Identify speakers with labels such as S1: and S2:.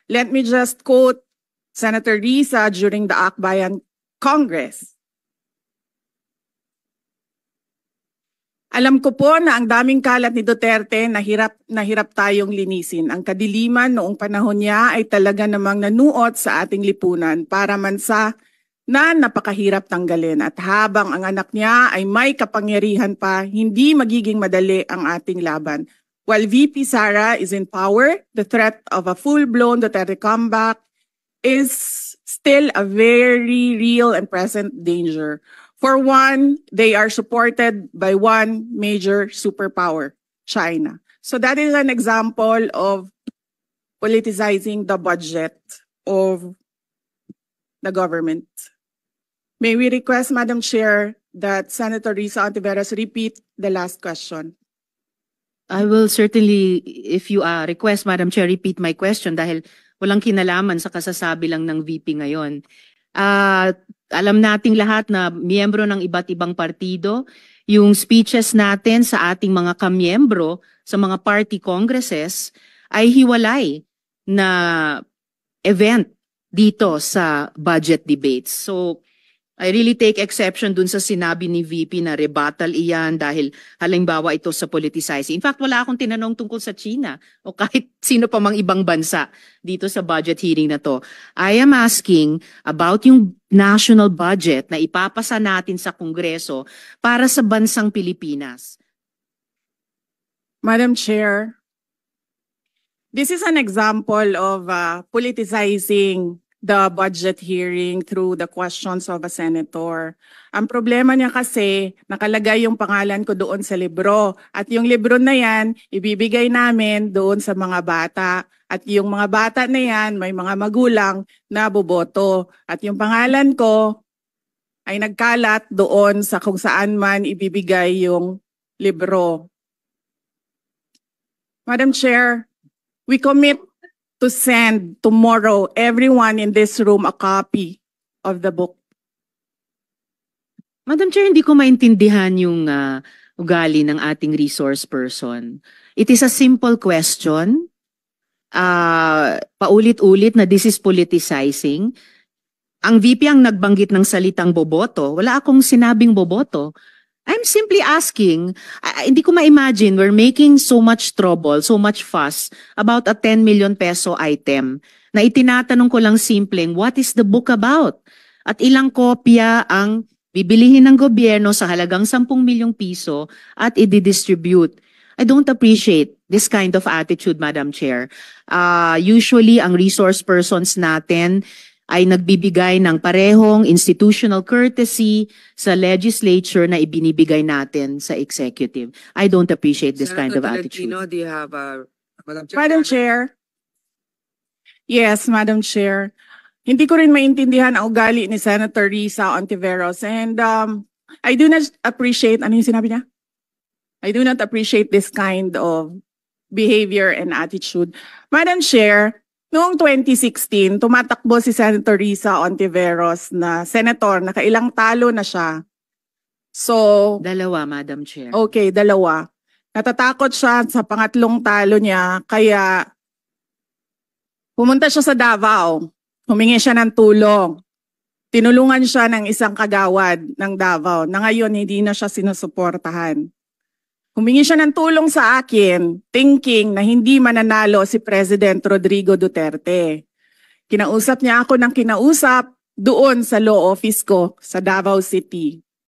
S1: Let me just quote Senator Risa during the Akbayan Congress. Alam ko po na ang daming kalat ni Duterte na hirap tayong linisin. Ang kadiliman noong panahon niya ay talaga namang nanuot sa ating lipunan para mansa na napakahirap tanggalin. At habang ang anak niya ay may kapangyarihan pa, hindi magiging madali ang ating laban. While VP Sara is in power, the threat of a full-blown Duterte comeback is still a very real and present danger. For one, they are supported by one major superpower, China. So that is an example of politicizing the budget of the government. May we request, Madam Chair, that Senator Risa Hontiveros repeat the last question?
S2: I will certainly, if you request, Madam Chair, repeat my question dahil walang kinalaman sa kasasabi lang ng VP ngayon. Alam nating lahat na miyembro ng iba't ibang partido, yung speeches natin sa ating mga kamiyembro sa mga party congresses ay hiwalay na event dito sa budget debates. So I really take exception dun sa sinabi ni VP na rebuttal iyan dahil halimbawa ito sa politicizing. In fact, wala akong tinanong tungkol sa China o kahit sino pa mang ibang bansa dito sa budget hearing na to. I am asking about yung national budget na ipapasa natin sa Kongreso para sa bansang Pilipinas.
S1: Madam Chair, this is an example of politicizing the budget hearing through the questions of a senator. Ang problema niya kasi, nakalagay yung pangalan ko doon sa libro. At yung libro na yan, ibibigay namin doon sa mga bata. At yung mga bata na yan, may mga magulang na boboto. At yung pangalan ko ay nagkalat doon sa kung saan man ibibigay yung libro. Madam Chair, we commit to send tomorrow everyone in this room a copy of the book.
S2: Madam Chair, hindi ko maintindihan yung ugali ng ating resource person. It is a simple question. Paulit-ulit na this is politicizing. Ang VP ang nagbanggit ng salitang boboto. Wala akong sinabing boboto. I'm simply asking, hindi ko ma-imagine we're making so much trouble, so much fuss about a 10 million peso item na itinatanong ko lang simpleng, what is the book about? At ilang kopya ang bibilihin ng gobyerno sa halagang 10 milyong piso at i-distribute. I don't appreciate this kind of attitude, Madam Chair. Usually, ang resource persons natin ay nagbibigay ng parehong institutional courtesy sa legislature na ibinibigay natin sa executive. I don't appreciate this kind of attitude.
S3: Tolentino, do you have
S1: Madam Chair? Yes, Madam Chair. Hindi ko rin maintindihan ang ugali ni Senator Risa Hontiveros. And I do not appreciate, ano yung sinabi niya? I do not appreciate this kind of behavior and attitude. Madam Chair, noong 2016, tumatakbo si Senator Risa Hontiveros na senator, nakailang talo na siya. So,
S2: Dalawa, Madam Chair.
S1: Okay, dalawa. Natatakot siya sa pangatlong talo niya, kaya pumunta siya sa Davao. Humingi siya ng tulong. Tinulungan siya ng isang kagawad ng Davao na ngayon hindi na siya sinusuportahan. Humingi siya ng tulong sa akin, thinking na hindi mananalo si President Rodrigo Duterte. Kinausap niya ako ng kinausap doon sa law office ko sa Davao City.